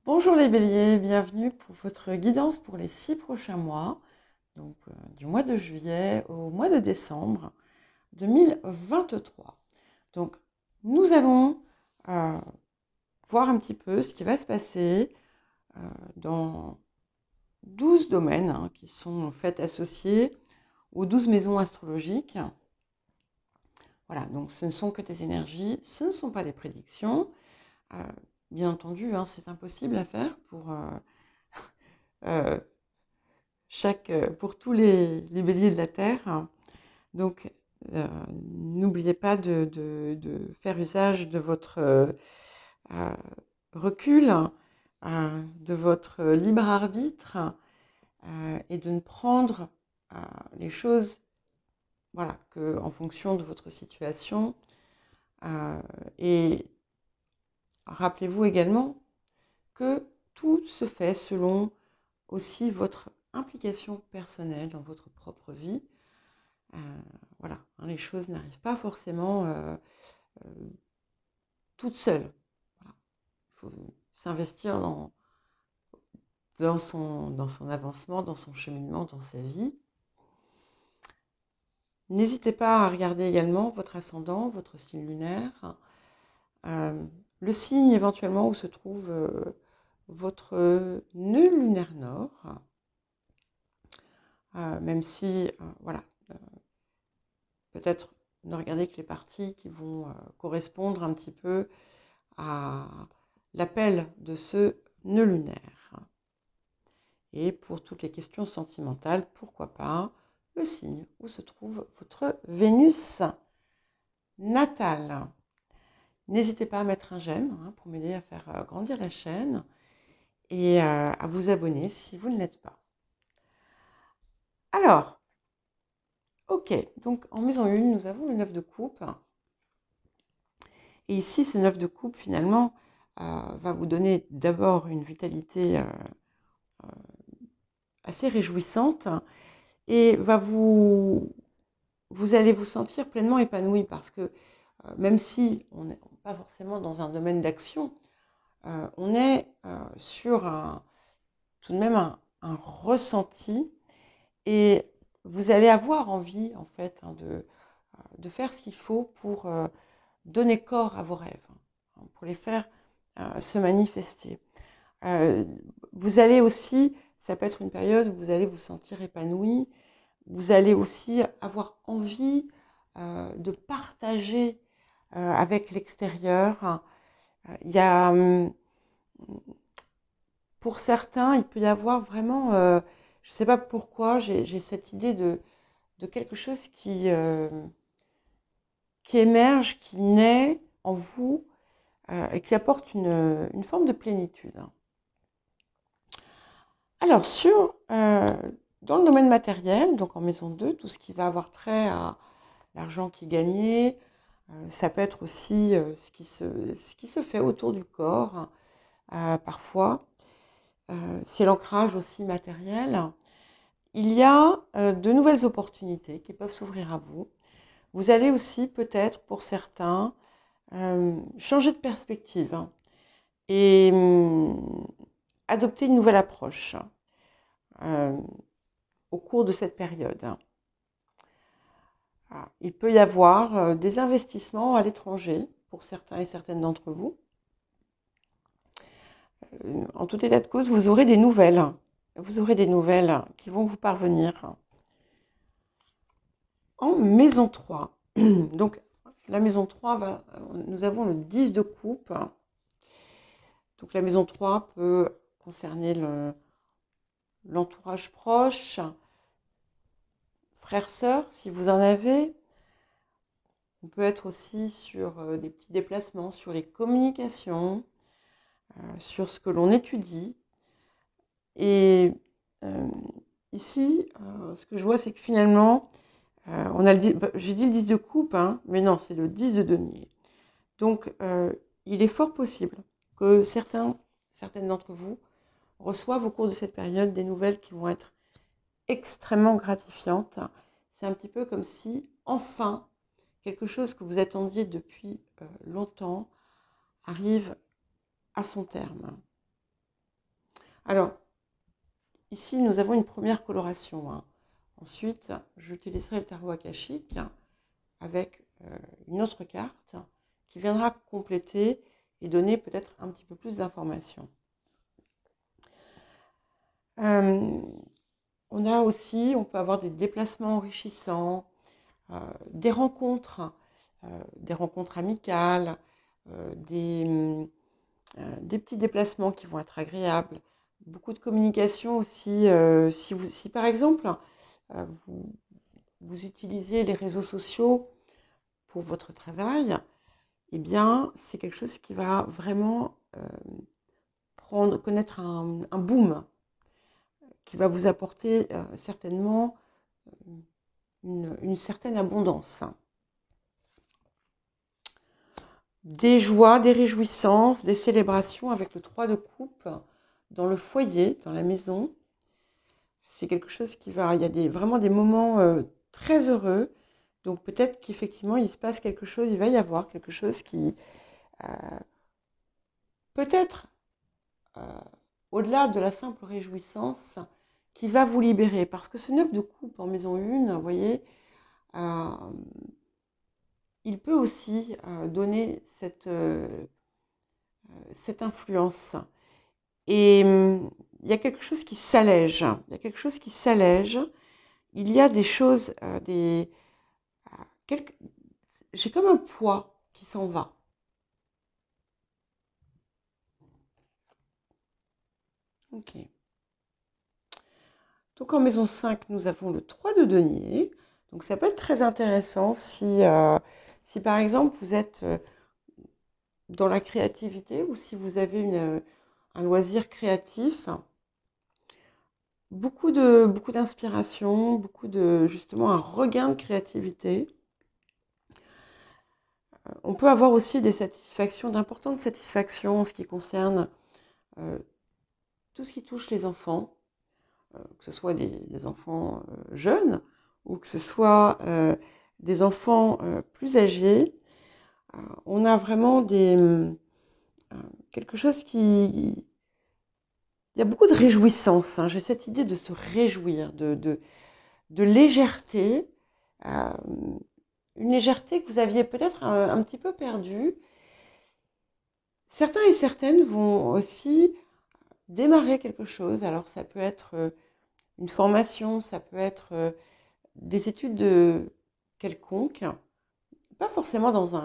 Bonjour les béliers, bienvenue pour votre guidance pour les 6 prochains mois, donc du mois de juillet au mois de décembre 2023. Donc nous allons euh, voir un petit peu ce qui va se passer dans 12 domaines qui sont en fait associés aux 12 maisons astrologiques. Voilà, donc ce ne sont que des énergies, ce ne sont pas des prédictions. Euh, Bien entendu, c'est impossible à faire euh, pour tous les béliers de la Terre. Donc, n'oubliez pas de faire usage de votre euh, recul, de votre libre arbitre et de ne prendre euh, les choses voilà, en fonction de votre situation. Et rappelez-vous également que tout se fait selon aussi votre implication personnelle dans votre propre vie. Euh, voilà, les choses n'arrivent pas forcément euh, toutes seules. Voilà. Il faut s'investir dans son avancement, dans son cheminement, dans sa vie. N'hésitez pas à regarder également votre ascendant, votre signe lunaire, le signe éventuellement où se trouve votre nœud lunaire nord, même si, voilà, peut-être ne regardez que les parties qui vont correspondre un petit peu à l'appel de ce nœud lunaire. Et pour toutes les questions sentimentales, pourquoi pas le signe où se trouve votre Vénus natale. N'hésitez pas à mettre un j'aime pour m'aider à faire grandir la chaîne et à vous abonner si vous ne l'êtes pas. Alors, ok, donc en maison 1, nous avons le 9 de coupe. Et ici, ce 9 de coupe, finalement, va vous donner d'abord une vitalité assez réjouissante et vous allez vous sentir pleinement épanoui parce que même si on n'est pas forcément dans un domaine d'action, on est sur tout de même un ressenti et vous allez avoir envie en fait de faire ce qu'il faut pour donner corps à vos rêves, pour les faire se manifester. Vous allez aussi, ça peut être une période où vous allez vous sentir épanoui, vous allez aussi avoir envie de partager avec l'extérieur. Il y a, pour certains, il peut y avoir vraiment, je ne sais pas pourquoi, j'ai cette idée de quelque chose qui émerge, qui naît en vous et qui apporte une forme de plénitude. Alors, dans le domaine matériel, donc en maison 2, tout ce qui va avoir trait à l'argent qui est gagné, ça peut être aussi ce qui se fait autour du corps, parfois. C'est l'ancrage aussi matériel. Il y a de nouvelles opportunités qui peuvent s'ouvrir à vous. Vous allez aussi peut-être, pour certains, changer de perspective et adopter une nouvelle approche au cours de cette période. Il peut y avoir des investissements à l'étranger pour certains et certaines d'entre vous. En tout état de cause, vous aurez des nouvelles. Vous aurez des nouvelles qui vont vous parvenir. En maison 3. Donc, la maison 3, nous avons le 10 de coupe. Donc, la maison 3 peut concerner l'entourage proche, frères, sœurs, si vous en avez. On peut être aussi sur des petits déplacements, sur les communications, sur ce que l'on étudie. Et ici, ce que je vois, c'est que finalement, on a j'ai dit le 10 de coupe, mais non, c'est le 10 de denier. Donc, il est fort possible que certaines d'entre vous reçoivent au cours de cette période des nouvelles qui vont être extrêmement gratifiantes. C'est un petit peu comme si, enfin, quelque chose que vous attendiez depuis longtemps arrive à son terme. Alors, ici, nous avons une première coloration, hein. Ensuite, j'utiliserai le tarot akashique avec une autre carte qui viendra compléter et donner peut-être un petit peu plus d'informations. On peut avoir des déplacements enrichissants, des rencontres amicales, des petits déplacements qui vont être agréables, beaucoup de communication aussi. Si par exemple vous utilisez les réseaux sociaux pour votre travail, eh bien c'est quelque chose qui va vraiment connaître un boom, qui va vous apporter certainement une certaine abondance. Des joies, des réjouissances, des célébrations avec le 3 de coupe dans le foyer, dans la maison. C'est quelque chose il y a vraiment des moments très heureux. Donc peut-être qu'effectivement il se passe quelque chose, il va y avoir quelque chose qui peut-être au-delà de la simple réjouissance qui va vous libérer. Parce que ce 9 de coupe en maison 1, vous voyez, il peut aussi donner cette influence. Et il y a quelque chose qui s'allège. Il y a des choses, j'ai comme un poids qui s'en va. Ok. Donc en maison 5, nous avons le 3 de denier. Donc ça peut être très intéressant si par exemple vous êtes dans la créativité ou si vous avez un loisir créatif. Beaucoup d'inspiration, justement un regain de créativité. On peut avoir aussi d'importantes satisfactions en ce qui concerne tout ce qui touche les enfants, que ce soit des enfants jeunes ou que ce soit des enfants plus âgés. On a vraiment quelque chose qui... Il y a beaucoup de réjouissance, hein. J'ai cette idée de se réjouir, de légèreté, une légèreté que vous aviez peut-être un petit peu perdue. Certains et certaines vont aussi démarrer quelque chose. Alors ça peut être une formation, ça peut être des études quelconques, pas forcément dans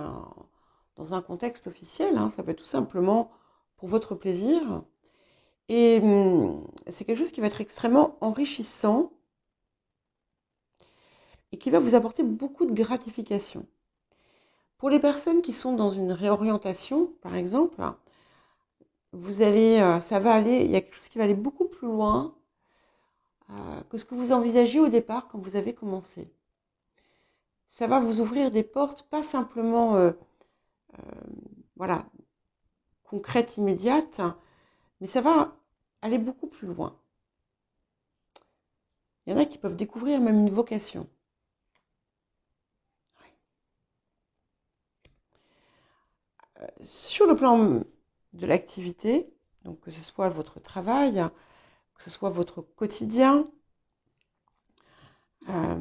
un contexte officiel, hein, ça peut être tout simplement pour votre plaisir. Et c'est quelque chose qui va être extrêmement enrichissant et qui va vous apporter beaucoup de gratification. Pour les personnes qui sont dans une réorientation, par exemple, il y a quelque chose qui va aller beaucoup plus loin que ce que vous envisagiez au départ quand vous avez commencé. Ça va vous ouvrir des portes, pas simplement concrètes, immédiates, mais ça va aller beaucoup plus loin. Il y en a qui peuvent découvrir même une vocation. Sur le plan de l'activité, donc que ce soit votre travail, que ce soit votre quotidien, que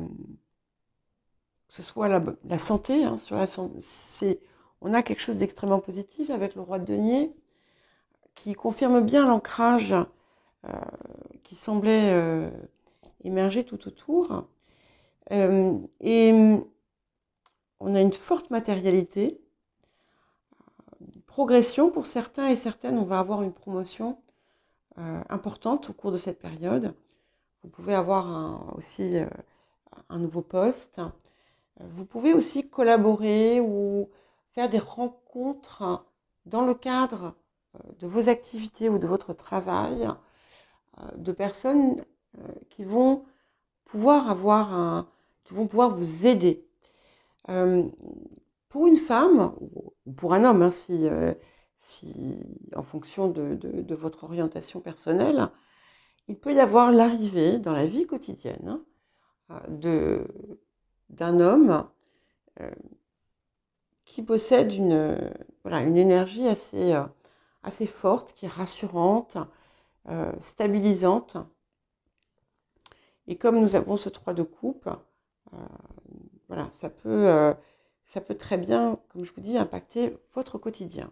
ce soit la santé, hein, on a quelque chose d'extrêmement positif avec le roi de denier qui confirme bien l'ancrage qui semblait émerger tout autour. Et on a une forte matérialité, progression pour certains et certaines. On va avoir une promotion importante au cours de cette période. Vous pouvez avoir aussi un nouveau poste. Vous pouvez aussi collaborer ou faire des rencontres dans le cadre de vos activités ou de votre travail de personnes qui vont pouvoir vous aider. Pour une femme ou pour un homme, hein, si en fonction de votre orientation personnelle, il peut y avoir l'arrivée dans la vie quotidienne d'un homme qui possède une énergie assez forte, qui est rassurante, stabilisante. Et comme nous avons ce 3 de coupe, voilà, ça peut très bien, comme je vous dis, impacter votre quotidien.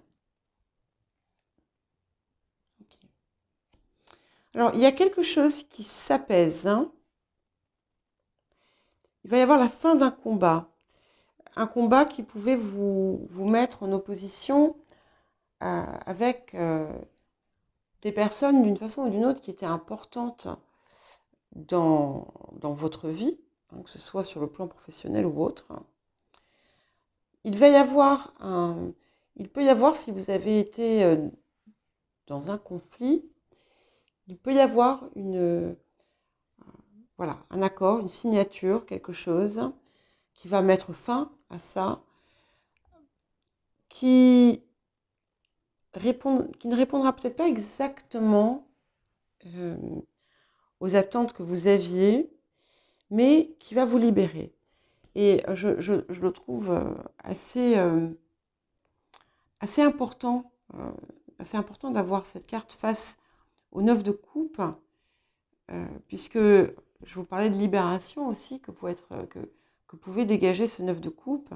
Okay. Alors, il y a quelque chose qui s'apaise. Hein. Il va y avoir la fin d'un combat. Un combat qui pouvait vous mettre en opposition avec des personnes d'une façon ou d'une autre qui étaient importantes dans votre vie, hein, que ce soit sur le plan professionnel ou autre. Il peut y avoir, si vous avez été dans un conflit, il peut y avoir un accord, une signature, quelque chose qui va mettre fin à ça, qui ne répondra peut-être pas exactement aux attentes que vous aviez, mais qui va vous libérer. Et je le trouve assez important d'avoir cette carte face au 9 de coupe, puisque je vous parlais de libération aussi, que pouvait dégager ce 9 de coupe,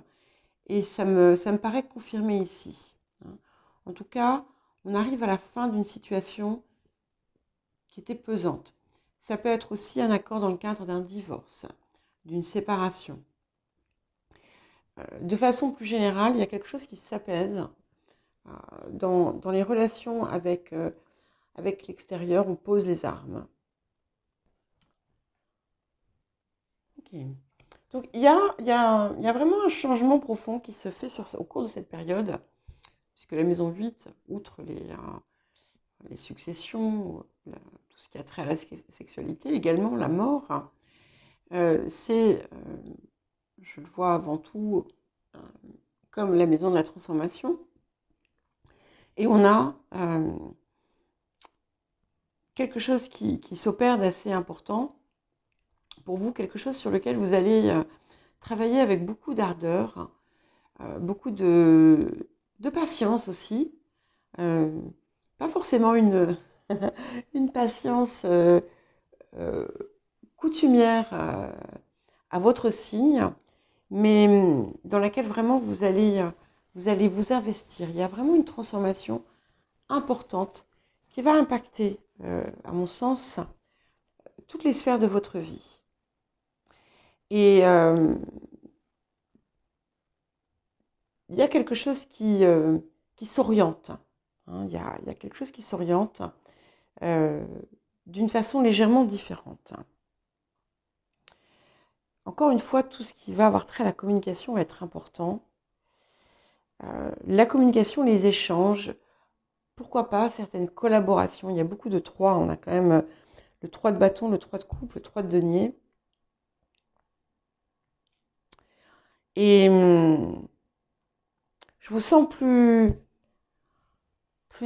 et ça me paraît confirmé ici. Hein. En tout cas, on arrive à la fin d'une situation qui était pesante. Ça peut être aussi un accord dans le cadre d'un divorce, d'une séparation. De façon plus générale, il y a quelque chose qui s'apaise dans les relations avec l'extérieur. On pose les armes. Okay. Donc il y a vraiment un changement profond qui se fait au cours de cette période, puisque la maison 8, outre les successions, tout ce qui a trait à la sexualité, également la mort, c'est, je le vois avant tout, comme la maison de la transformation. Et on a quelque chose qui s'opère d'assez important pour vous, quelque chose sur lequel vous allez travailler avec beaucoup d'ardeur, beaucoup de patience aussi. Pas forcément une patience coutumière à votre signe, mais dans laquelle vraiment vous allez vous investir. Il y a vraiment une transformation importante qui va impacter, à mon sens, toutes les sphères de votre vie. Et il y a quelque chose qui s'oriente. Hein, il y a quelque chose qui s'oriente d'une façon légèrement différente. Encore une fois, tout ce qui va avoir trait à la communication va être important. La communication, les échanges, pourquoi pas certaines collaborations. Il y a beaucoup de 3. On a quand même le 3 de bâton, le 3 de coupe, le 3 de denier. Et je vous sens plus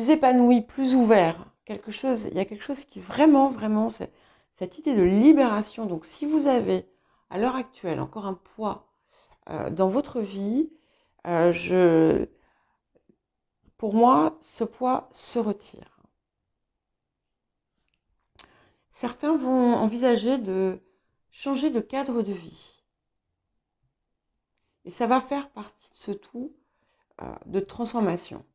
épanoui, plus ouvert. Il y a quelque chose qui vraiment, cette idée de libération. Donc si vous avez à l'heure actuelle encore un poids dans votre vie, pour moi, ce poids se retire. Certains vont envisager de changer de cadre de vie. Et ça va faire partie de ce tout de transformation.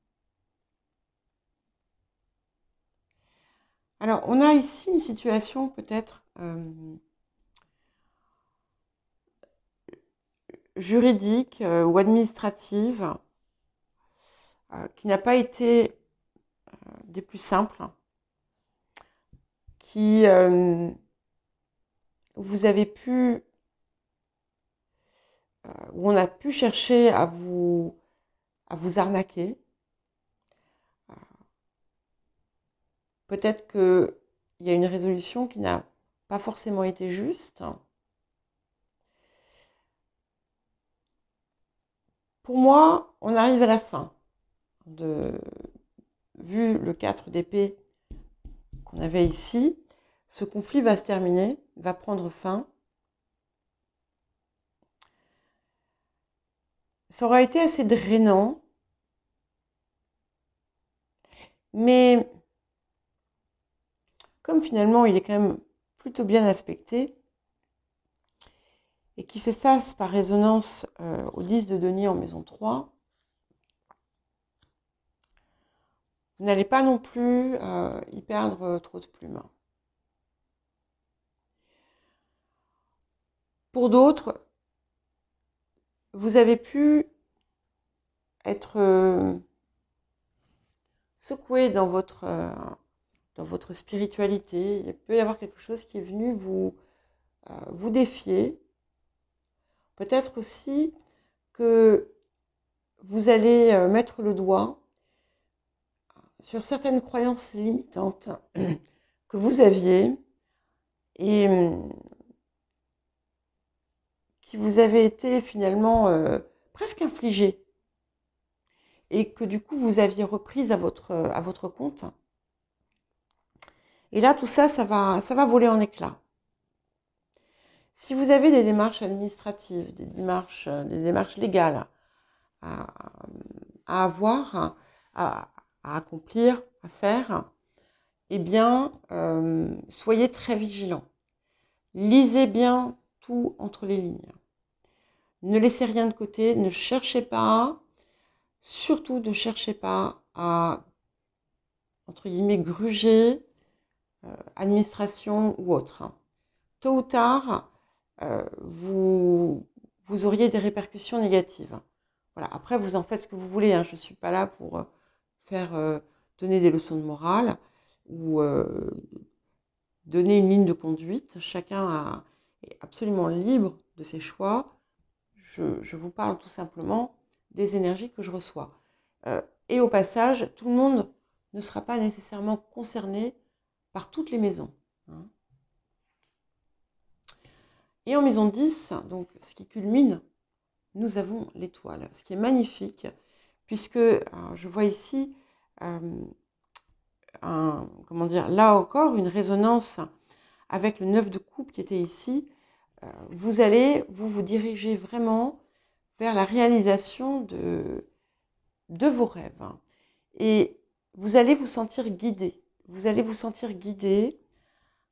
Alors, on a ici une situation peut-être juridique ou administrative qui n'a pas été des plus simples, qui vous avez pu, où on a pu chercher à vous arnaquer. Peut-être qu'il y a une résolution qui n'a pas forcément été juste. Pour moi, on arrive à la fin. Vu le 4 d'épée qu'on avait ici, ce conflit va se terminer, va prendre fin. Ça aura été assez drainant, mais comme finalement il est quand même plutôt bien aspecté, et qui fait face par résonance au 10 de denier en maison 3, vous n'allez pas non plus y perdre trop de plumes. Pour d'autres, vous avez pu être secoué dans votre spiritualité. Il peut y avoir quelque chose qui est venu vous défier. Peut-être aussi que vous allez mettre le doigt sur certaines croyances limitantes que vous aviez et qui vous avaient été finalement presque infligées et que du coup vous aviez reprises à votre compte. Et là, tout ça, ça va voler en éclats. Si vous avez des démarches administratives, des démarches légales à avoir, à accomplir, à faire, eh bien, soyez très vigilants. Lisez bien tout entre les lignes. Ne laissez rien de côté, ne cherchez pas, surtout ne cherchez pas à, entre guillemets, gruger administration ou autre. Tôt ou tard, vous auriez des répercussions négatives. Voilà. Après, vous en faites ce que vous voulez. Hein. Je ne suis pas là pour faire donner des leçons de morale ou donner une ligne de conduite. Chacun est absolument libre de ses choix. Je vous parle tout simplement des énergies que je reçois. Et au passage, tout le monde ne sera pas nécessairement concerné par toutes les maisons. Hein. Et en maison 10, donc ce qui culmine, nous avons l'étoile, ce qui est magnifique, puisque je vois ici, comment dire, là encore, une résonance avec le 9 de coupe qui était ici. Vous allez vous diriger vraiment vers la réalisation de vos rêves. Et vous allez vous sentir guidé. Vous allez vous sentir guidé,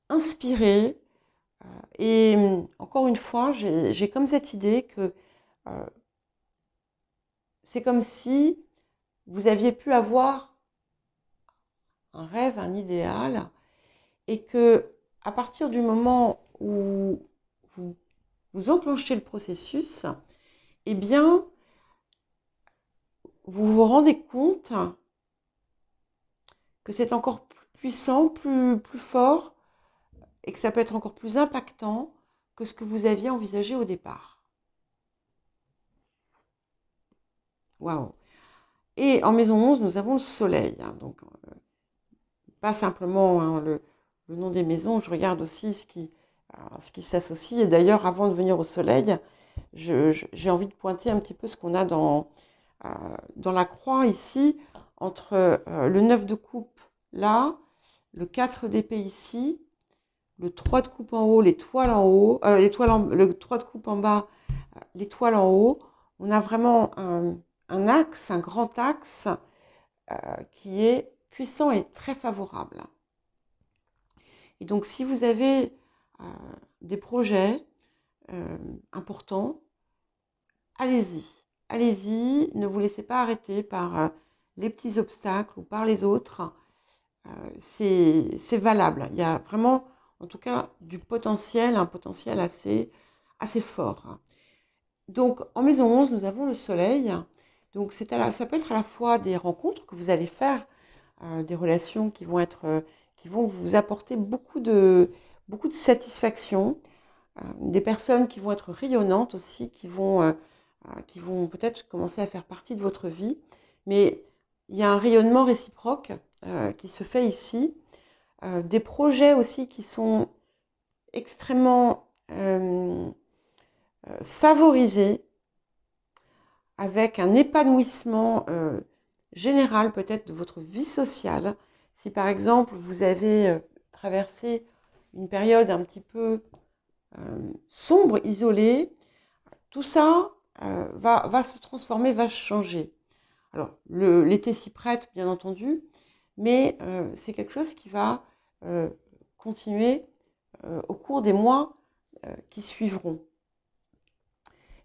inspiré. Et encore une fois, j'ai comme cette idée que c'est comme si vous aviez pu avoir un rêve, un idéal, et que à partir du moment où vous enclenchez le processus, eh bien, vous vous rendez compte que c'est encore plus puissant, plus fort, et que ça peut être encore plus impactant que ce que vous aviez envisagé au départ. Waouh! Et en maison 11, nous avons le soleil. Hein, donc, pas simplement hein, le nom des maisons, je regarde aussi ce qui s'associe. Et d'ailleurs, avant de venir au soleil, j'ai envie de pointer un petit peu ce qu'on a dans la croix ici, entre le 9 de coupe là, le 4 d'épée ici, le 3 de coupe en haut, l'étoile en haut, le 3 de coupe en bas, l'étoile en haut. On a vraiment un axe, un grand axe qui est puissant et très favorable. Et donc, si vous avez des projets importants, allez-y. Allez-y, ne vous laissez pas arrêter par les petits obstacles ou par les autres. C'est valable. Il y a vraiment, en tout cas, du potentiel, un potentiel assez fort. Donc, en maison 11, nous avons le soleil. Donc, ça peut être à la fois des rencontres que vous allez faire, des relations qui vont vous apporter beaucoup de satisfaction, des personnes qui vont être rayonnantes aussi, qui vont peut-être commencer à faire partie de votre vie. Mais il y a un rayonnement réciproque qui se fait ici. Des projets aussi qui sont extrêmement favorisés, avec un épanouissement général peut-être de votre vie sociale. Si par exemple vous avez traversé une période un petit peu sombre, isolée, tout ça va se transformer, va changer. Alors l'été s'y prête bien entendu, mais c'est quelque chose qui va continuer au cours des mois qui suivront.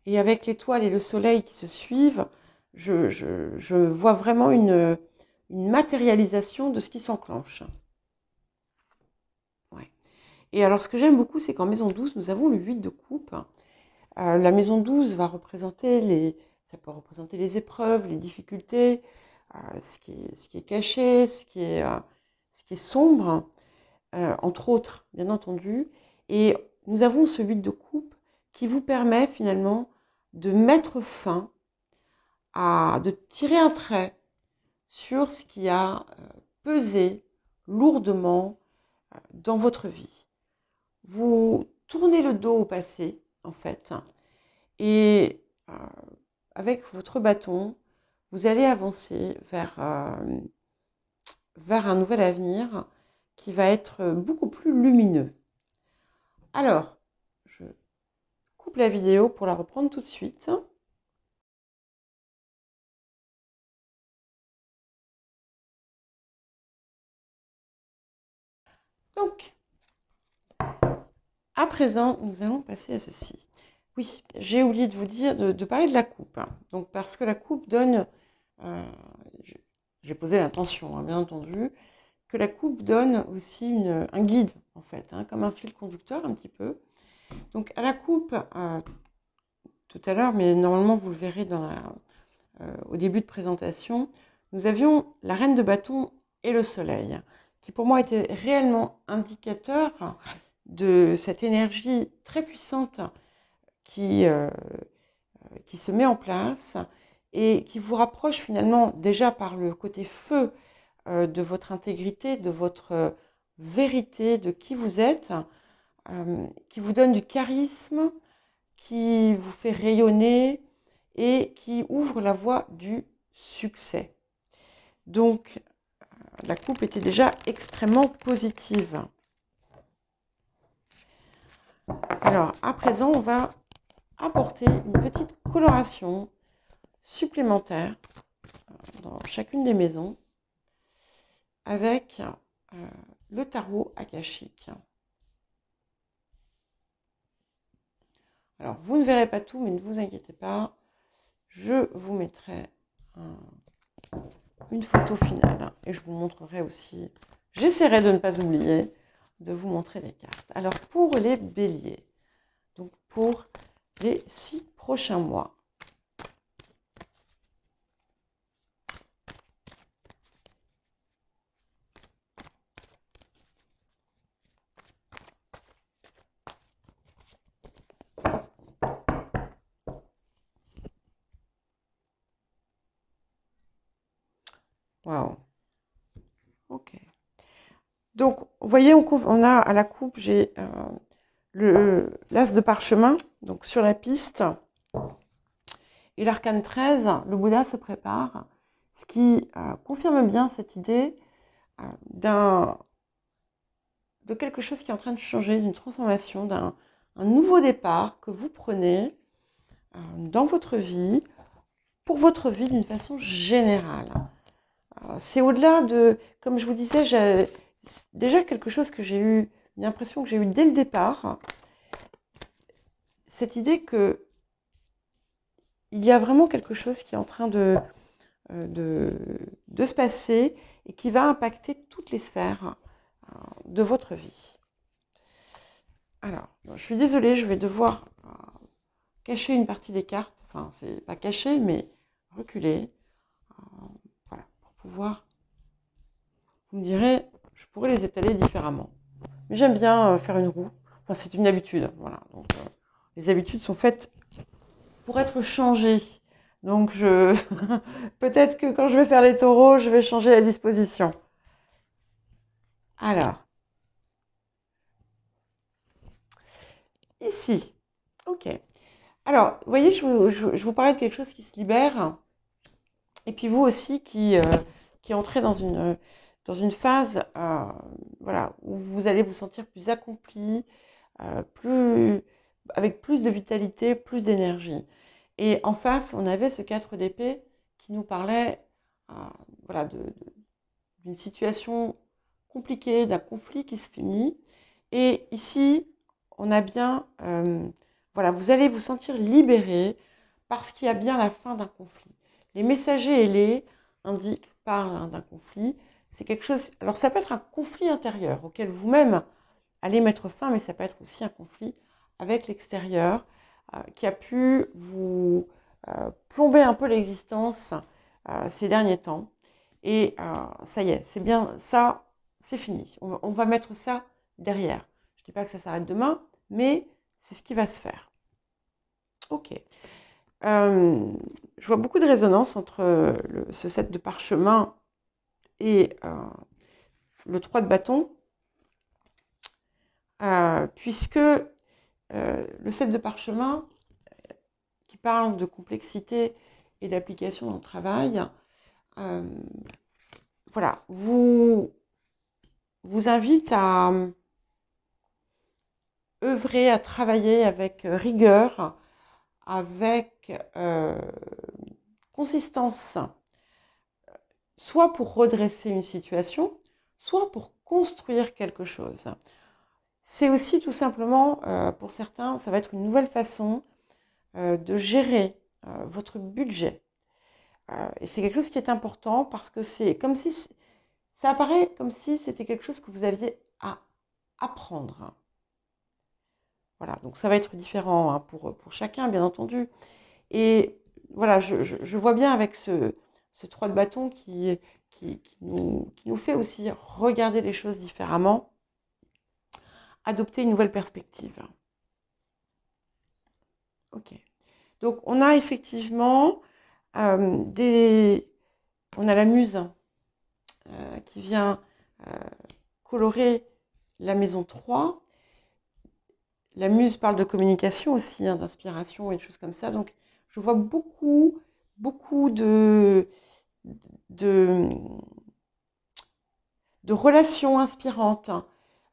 Et avec l'étoile et le soleil qui se suivent, je vois vraiment une matérialisation de ce qui s'enclenche. Ouais. Et alors, ce que j'aime beaucoup, c'est qu'en maison 12, nous avons le 8 de coupe. La maison 12 va représenter ça peut représenter les épreuves, les difficultés, ce qui est caché, ce qui est sombre, entre autres, bien entendu. Et nous avons ce 8 de coupe qui vous permet finalement de mettre fin de tirer un trait sur ce qui a pesé lourdement dans votre vie. Vous tournez le dos au passé, en fait, et avec votre bâton, vous allez avancer vers un nouvel avenir qui va être beaucoup plus lumineux. Alors, je coupe la vidéo pour la reprendre tout de suite. Donc, à présent, nous allons passer à ceci. Oui, j'ai oublié de vous dire, de parler de la coupe. Donc, parce que la coupe donne, j'ai posé l'intention, bien entendu, que la coupe donne aussi un guide, en fait, comme un fil conducteur un petit peu. Donc, à la coupe, tout à l'heure, mais normalement, vous le verrez au début de présentation, nous avions la reine de bâton et le soleil, qui pour moi étaient réellement indicateurs de cette énergie très puissante qui se met en place et qui vous rapproche finalement déjà par le côté feu de votre intégrité, de votre vérité, de qui vous êtes, qui vous donne du charisme, qui vous fait rayonner et qui ouvre la voie du succès. Donc, la coupe était déjà extrêmement positive. Alors, à présent, on va apporter une petite coloration supplémentaire dans chacune des maisons avec le tarot akashique. Alors, vous ne verrez pas tout, mais ne vous inquiétez pas, je vous mettrai une photo finale et je vous montrerai aussi, j'essaierai de ne pas oublier de vous montrer les cartes. Alors, pour les béliers, donc pour les 6 prochains mois, waouh, ok. Donc, vous voyez, on a à la coupe, j'ai l'as de parchemin, donc sur la piste, et l'arcane 13, le Bouddha se prépare, ce qui confirme bien cette idée de quelque chose qui est en train de changer, d'une transformation, d'un nouveau départ que vous prenez dans votre vie, pour votre vie d'une façon générale. C'est au-delà de, comme je vous disais, j'ai déjà quelque chose que j'ai eu, une impression que j'ai eue dès le départ, cette idée que il y a vraiment quelque chose qui est en train de se passer et qui va impacter toutes les sphères de votre vie. Alors, je suis désolée, je vais devoir cacher une partie des cartes, enfin, c'est pas caché, mais reculer, voilà, pour pouvoir, vous me direz, je pourrais les étaler différemment. Mais j'aime bien faire une roue, enfin, c'est une habitude, voilà, donc les habitudes sont faites pour être changées. Donc, peut-être que quand je vais faire les taureaux, je vais changer la disposition. Alors, ici, ok. Alors, vous voyez, je vous parlais de quelque chose qui se libère, et puis vous aussi qui entrez dans une phase voilà, où vous allez vous sentir plus accompli, avec plus de vitalité, plus d'énergie. Et en face, on avait ce 4 d'épée qui nous parlait voilà, d'une situation compliquée, d'un conflit qui se finit. Et ici, on a bien, voilà, vous allez vous sentir libéré parce qu'il y a bien la fin d'un conflit. Les messagers ailés parlent d'un conflit. C'est quelque chose, alors ça peut être un conflit intérieur auquel vous-même allez mettre fin, mais ça peut être aussi un conflit avec l'extérieur qui a pu vous plomber un peu l'existence ces derniers temps. Et ça y est, c'est bien ça, c'est fini. On va mettre ça derrière. Je ne dis pas que ça s'arrête demain, mais c'est ce qui va se faire. Ok. Je vois beaucoup de résonance entre ce set de parchemin et le 3 de bâton, puisque le set de parchemin, qui parle de complexité et d'application dans le travail, voilà, vous invite à œuvrer, à travailler avec rigueur, avec consistance, soit pour redresser une situation, soit pour construire quelque chose. C'est aussi tout simplement, pour certains, ça va être une nouvelle façon de gérer votre budget. Et c'est quelque chose qui est important parce que c'est comme si, ça apparaît comme si c'était quelque chose que vous aviez à apprendre. Voilà, donc ça va être différent pour chacun, bien entendu. Et voilà, je vois bien avec ce 3 de bâton qui nous fait aussi regarder les choses différemment, adopter une nouvelle perspective. Ok. Donc on a effectivement on a la muse qui vient colorer la maison 3. La muse parle de communication aussi, d'inspiration et de choses comme ça. Donc je vois beaucoup de relations inspirantes,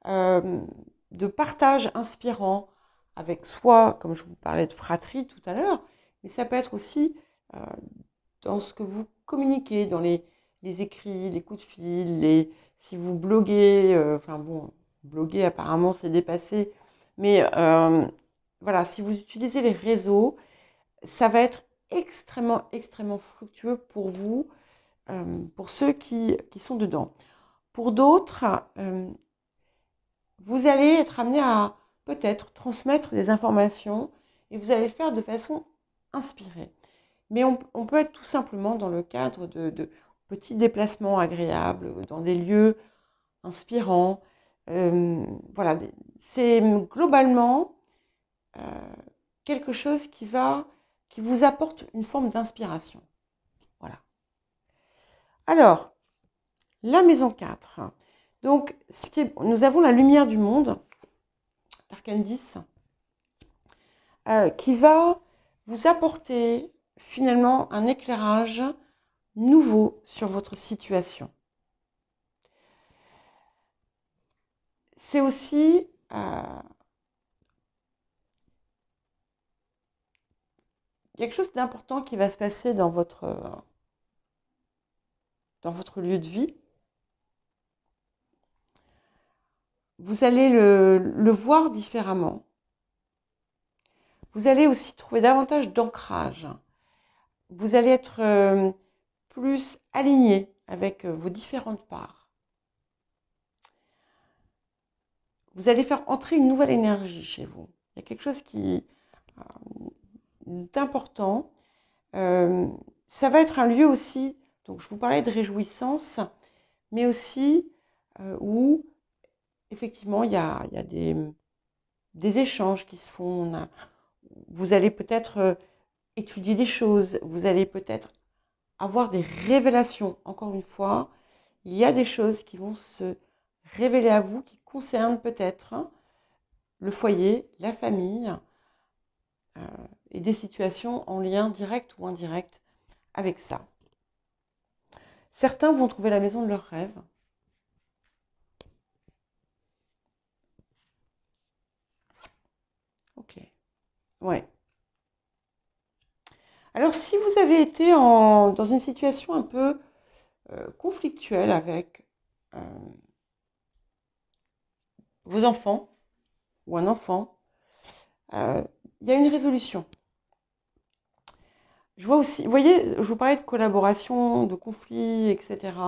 de partage inspirant avec soi, comme je vous parlais de fratrie tout à l'heure, mais ça peut être aussi dans ce que vous communiquez, dans les écrits, les coups de fil, si vous bloguez, enfin bon, bloguer apparemment c'est dépassé, mais voilà, si vous utilisez les réseaux, ça va être extrêmement fructueux pour vous, pour ceux qui sont dedans. Pour d'autres, vous allez être amené à peut-être transmettre des informations et vous allez le faire de façon inspirée. Mais on peut être tout simplement dans le cadre de petits déplacements agréables, dans des lieux inspirants. Voilà, c'est globalement quelque chose qui vous apporte une forme d'inspiration. Voilà. Alors, la maison 4. Donc, nous avons la lumière du monde, l'arcane 10, qui va vous apporter finalement un éclairage nouveau sur votre situation. C'est aussi quelque chose d'important qui va se passer dans votre lieu de vie. Vous allez le voir différemment. Vous allez aussi trouver davantage d'ancrage. Vous allez être plus aligné avec vos différentes parts. Vous allez faire entrer une nouvelle énergie chez vous. Il y a quelque chose d'important. Ça va être un lieu aussi, donc je vous parlais de réjouissance, mais aussi où effectivement il y a des échanges qui se font. Vous allez peut-être étudier des choses, vous allez peut-être avoir des révélations. Encore une fois, il y a des choses qui vont se révéler à vous qui concernent peut-être le foyer, la famille et des situations en lien direct ou indirect avec ça. Certains vont trouver la maison de leurs rêves. Ok. Ouais. Alors, si vous avez été dans une situation un peu conflictuelle avec vos enfants ou un enfant, il y a une résolution. Je vois aussi, vous voyez, je vous parlais de collaboration, de conflits, etc.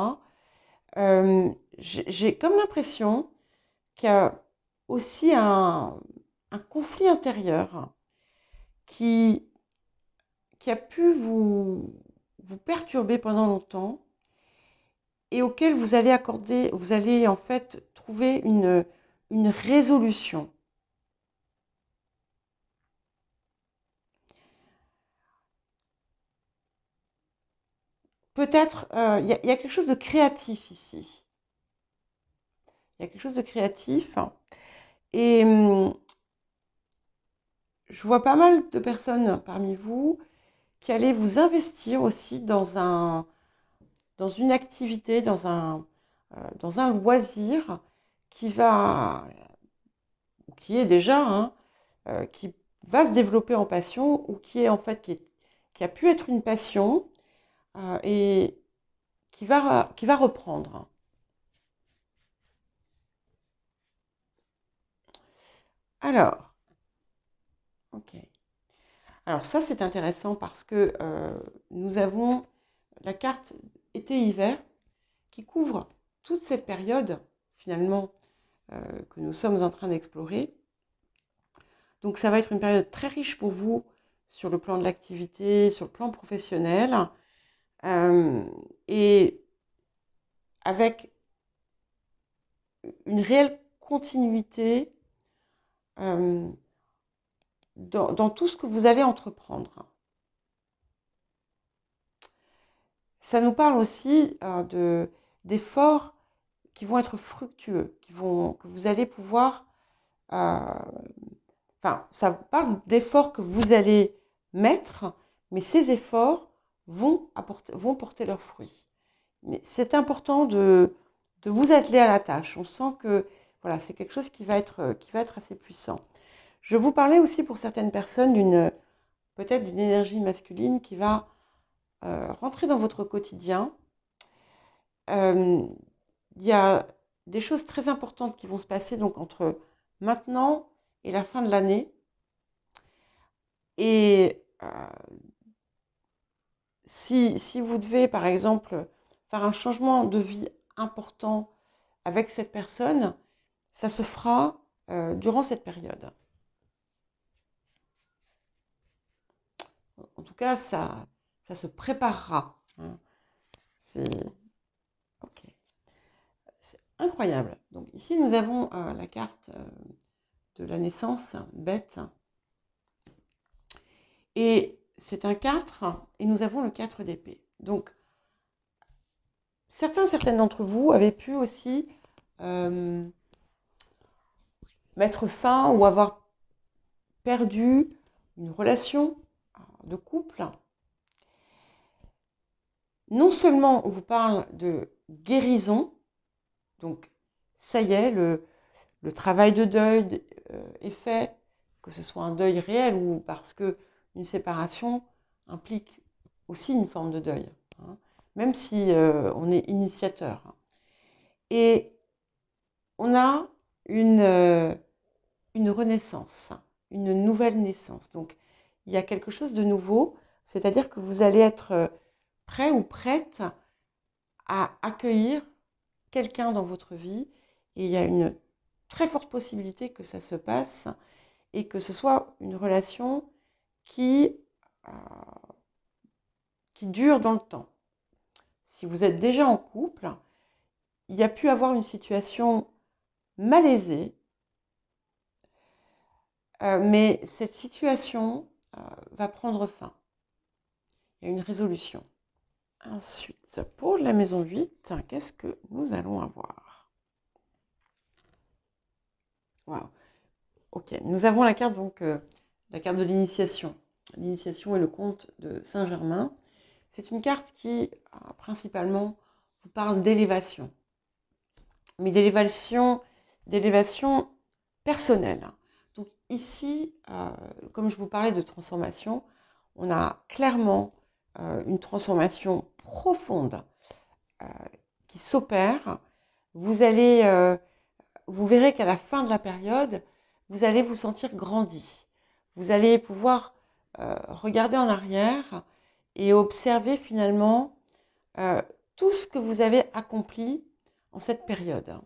J'ai comme l'impression qu'il y a aussi un conflit intérieur qui, qui a pu vous perturber pendant longtemps et auquel vous allez en fait trouver une résolution. Peut-être, il y a quelque chose de créatif ici. Il y a quelque chose de créatif. Et je vois pas mal de personnes parmi vous qui allaient vous investir aussi dans une activité, dans un loisir qui est déjà, hein, qui va se développer en passion ou qui est en fait, qui a pu être une passion et qui va reprendre. Alors, ok. Alors ça, c'est intéressant parce que nous avons la carte été-hiver qui couvre toute cette période, finalement, que nous sommes en train d'explorer. Donc ça va être une période très riche pour vous sur le plan de l'activité, sur le plan professionnel, et avec une réelle continuité euh, dans tout ce que vous allez entreprendre. Ça nous parle aussi d'efforts qui vont être fructueux, que vous allez pouvoir... enfin, ça parle d'efforts que vous allez mettre, mais ces efforts vont porter leurs fruits. Mais c'est important de vous atteler à la tâche. On sent que voilà, c'est quelque chose qui va être assez puissant. Je vous parlais aussi pour certaines personnes peut-être d'une énergie masculine qui va rentrer dans votre quotidien. Il y a des choses très importantes qui vont se passer donc entre maintenant et la fin de l'année. Et si vous devez, par exemple, faire un changement de vie important avec cette personne, ça se fera durant cette période. En tout cas, ça se préparera. Hein. C'est ok, c'est incroyable. Donc ici, nous avons la carte de la naissance, bête. Et c'est un 4, et nous avons le 4 d'épée. Donc, certaines d'entre vous avaient pu aussi euh, mettre fin ou avoir perdu une relation de couple. Non seulement on vous parle de guérison, donc ça y est, le travail de deuil est fait, que ce soit un deuil réel ou parce que une séparation implique aussi une forme de deuil, hein, même si on est initiateur. Et on a une renaissance, une nouvelle naissance. Donc il y a quelque chose de nouveau, c'est-à-dire que vous allez être prêt ou prête à accueillir quelqu'un dans votre vie et il y a une très forte possibilité que ça se passe et que ce soit une relation euh, qui dure dans le temps. Si vous êtes déjà en couple, il y a pu avoir une situation malaisée, mais cette situation va prendre fin. Il y a une résolution. Ensuite, pour la maison 8, qu'est-ce que nous allons avoir? Wow. Ok, nous avons la carte donc la carte de l'initiation. L'initiation est le conte de Saint-Germain. C'est une carte qui principalement vous parle d'élévation, mais d'élévation personnelle. Donc ici, comme je vous parlais de transformation, on a clairement une transformation profonde qui s'opère. Vous allez vous verrez qu'à la fin de la période, vous allez vous sentir grandi. Vous allez pouvoir regarder en arrière et observer finalement tout ce que vous avez accompli en cette période.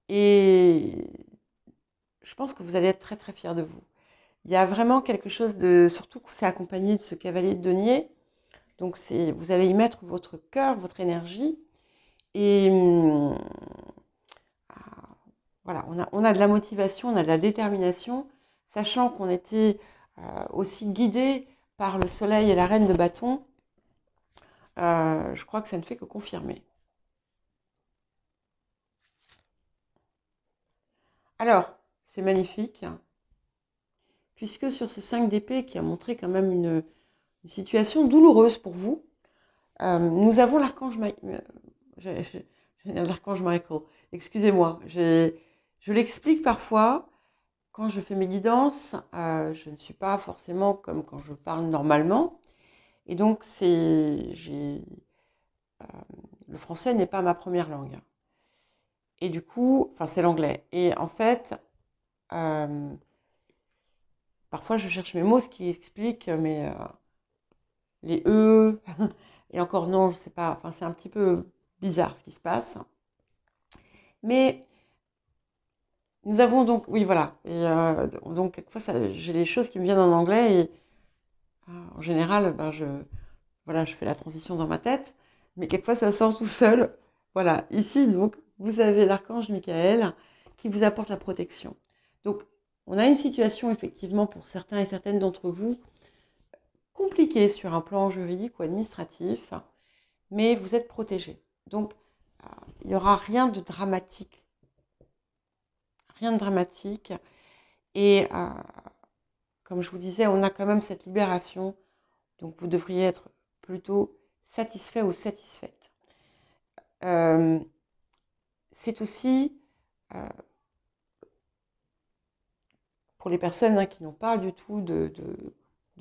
Et je pense que vous allez être très très fiers de vous. Il y a vraiment quelque chose de, surtout que c'est accompagné de ce cavalier de denier, donc vous allez y mettre votre cœur, votre énergie, et voilà, on a de la motivation, on a de la détermination, sachant qu'on était aussi guidé par le soleil et la reine de bâton. Je crois que ça ne fait que confirmer. Alors, c'est magnifique, puisque sur ce 5 d'épée qui a montré quand même une situation douloureuse pour vous, nous avons l'archange Michael. Excusez-moi, je l'explique parfois. Quand je fais mes guidances, je ne suis pas forcément comme quand je parle normalement. Et donc, le français n'est pas ma première langue. Et du coup, enfin, c'est l'anglais. Et en fait, parfois, je cherche mes mots, ce qui explique les E. Et encore non, je sais pas. Enfin, c'est un petit peu bizarre ce qui se passe. Mais nous avons donc, oui, voilà. Et donc, quelquefois, j'ai les choses qui me viennent en anglais et en général, voilà, je fais la transition dans ma tête, mais quelquefois, ça sort tout seul. Voilà, ici, donc, vous avez l'archange Michael qui vous apporte la protection. Donc, on a une situation, effectivement, pour certains et certaines d'entre vous, compliquée sur un plan juridique ou administratif, mais vous êtes protégés. Donc, il n'y aura rien de dramatique. Rien de dramatique. Et comme je vous disais, on a quand même cette libération. Donc, vous devriez être plutôt satisfait ou satisfaite. C'est aussi, pour les personnes qui n'ont pas du tout de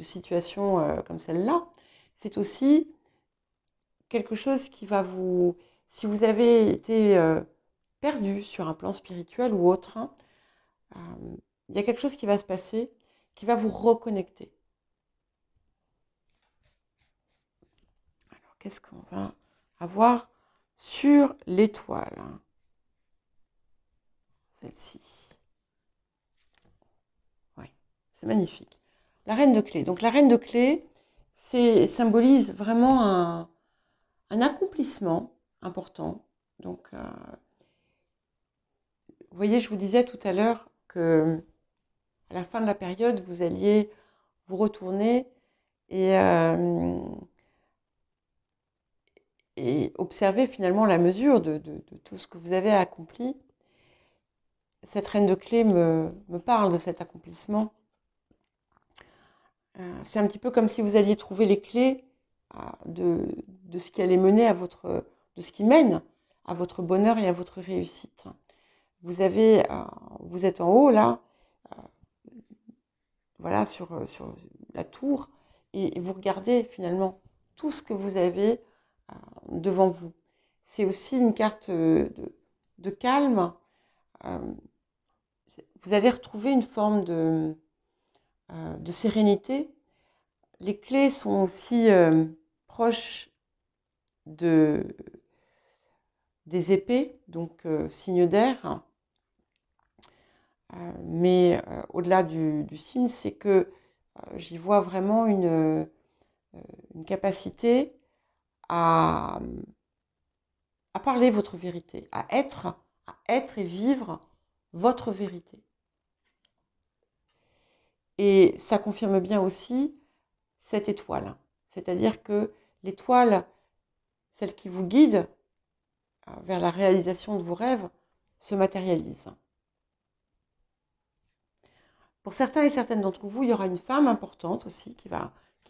situation comme celle-là, c'est aussi quelque chose qui va vous... Si vous avez été perdu sur un plan spirituel ou autre, il y a quelque chose qui va se passer qui va vous reconnecter. Alors, qu'est-ce qu'on va avoir sur l'étoile? Celle-ci. Oui, c'est magnifique. La reine de clé. Donc, la reine de clé, symbolise vraiment un accomplissement important. Donc, vous voyez, je vous disais tout à l'heure que à la fin de la période, vous alliez vous retourner et observer finalement la mesure de tout ce que vous avez accompli. Cette reine de clé me parle de cet accomplissement. C'est un petit peu comme si vous alliez trouver les clés de ce qui allait mener de ce qui mène à votre bonheur et à votre réussite. Vous êtes en haut là, voilà, sur la tour, et vous regardez finalement tout ce que vous avez devant vous. C'est aussi une carte de calme. Vous allez retrouver une forme de sérénité. Les clés sont aussi proches des épées, donc signe d'air. Mais au-delà du signe, c'est que j'y vois vraiment une capacité à parler votre vérité, à être et vivre votre vérité. Et ça confirme bien aussi cette étoile. C'est-à-dire que l'étoile, celle qui vous guide vers la réalisation de vos rêves, se matérialise. Pour certains et certaines d'entre vous, il y aura une femme importante aussi qui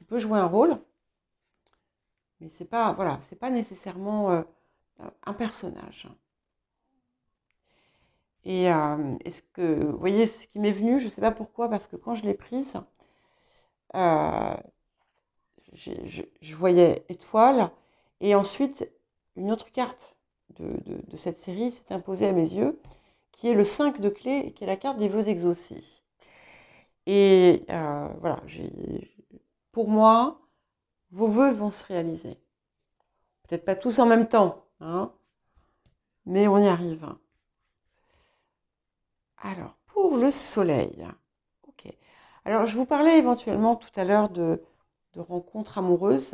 peut jouer un rôle. Mais c'est pas, voilà, c'est pas nécessairement un personnage. Et est-ce que, vous voyez, ce qui m'est venu, je ne sais pas pourquoi, parce que quand je l'ai prise, euh, je voyais étoile, et ensuite une autre carte de cette série s'est imposée à mes yeux, qui est le 5 de clé et qui est la carte des vœux exaucés. Et voilà, pour moi, vos vœux vont se réaliser. Peut-être pas tous en même temps, hein, mais on y arrive. Alors, pour le soleil. Ok. Alors, je vous parlais éventuellement tout à l'heure de rencontres amoureuses.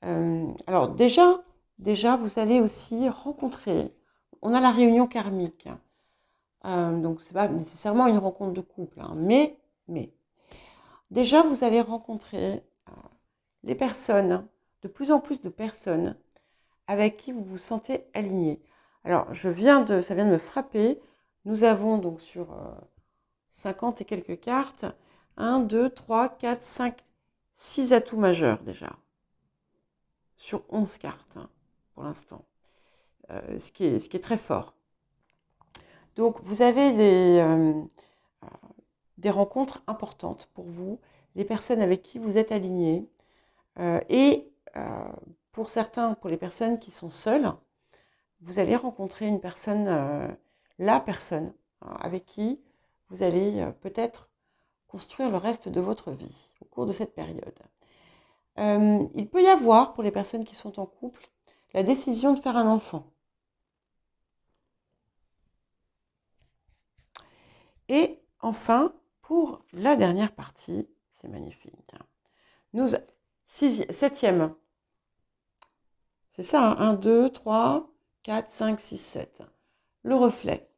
Alors, déjà, vous allez aussi rencontrer. On a la réunion karmique. Donc, c'est pas nécessairement une rencontre de couple, hein, mais, déjà, vous allez rencontrer les personnes, de plus en plus de personnes avec qui vous vous sentez aligné. Alors, ça vient de me frapper. Nous avons donc sur 50 et quelques cartes, 1, 2, 3, 4, 5, 6 atouts majeurs déjà, sur 11 cartes hein, pour l'instant, ce qui est très fort. Donc, vous avez des rencontres importantes pour vous, les personnes avec qui vous êtes alignés, et pour certains, pour les personnes qui sont seules, vous allez rencontrer une personne, la personne avec qui vous allez peut-être construire le reste de votre vie au cours de cette période. Il peut y avoir, pour les personnes qui sont en couple, la décision de faire un enfant. Et enfin, pour la dernière partie, c'est magnifique. Nous, septième, c'est ça, hein, 1, 2, 3, 4, 5, 6, 7. Le reflet.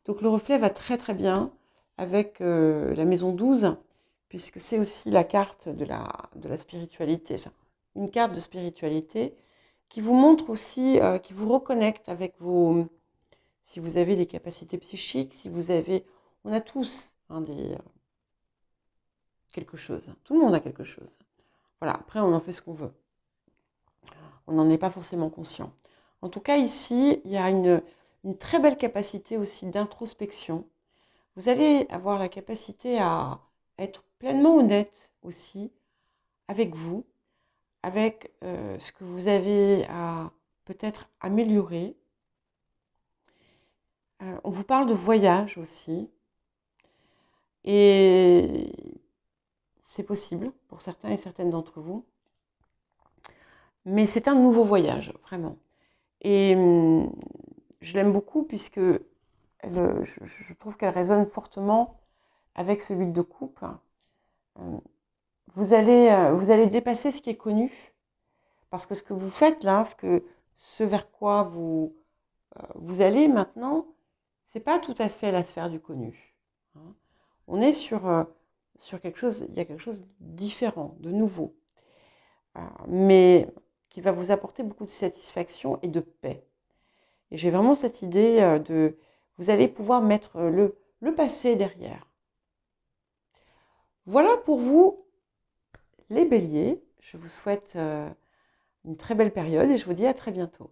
Donc le reflet va très très bien avec la maison 12, puisque c'est aussi la carte de la spiritualité, enfin, une carte de spiritualité qui vous montre aussi, qui vous reconnecte avec si vous avez des capacités psychiques, si vous avez, on a tous hein, quelque chose, tout le monde a quelque chose. Voilà, après on en fait ce qu'on veut, on n'en est pas forcément conscient. En tout cas ici, il y a une très belle capacité aussi d'introspection. Vous allez avoir la capacité à être pleinement honnête aussi avec vous, avec ce que vous avez à peut-être améliorer. On vous parle de voyage aussi. Et c'est possible pour certains et certaines d'entre vous. Mais c'est un nouveau voyage, vraiment. Et je l'aime beaucoup puisque je trouve qu'elle résonne fortement avec celui de couple. Vous allez dépasser ce qui est connu. Parce que ce que vous faites là, ce vers quoi vous allez maintenant, c'est pas tout à fait la sphère du connu. Hein. On est sur quelque chose, il y a quelque chose de différent, de nouveau, mais qui va vous apporter beaucoup de satisfaction et de paix. Et j'ai vraiment cette idée vous allez pouvoir mettre le passé derrière. Voilà pour vous, les béliers. Je vous souhaite une très belle période et je vous dis à très bientôt.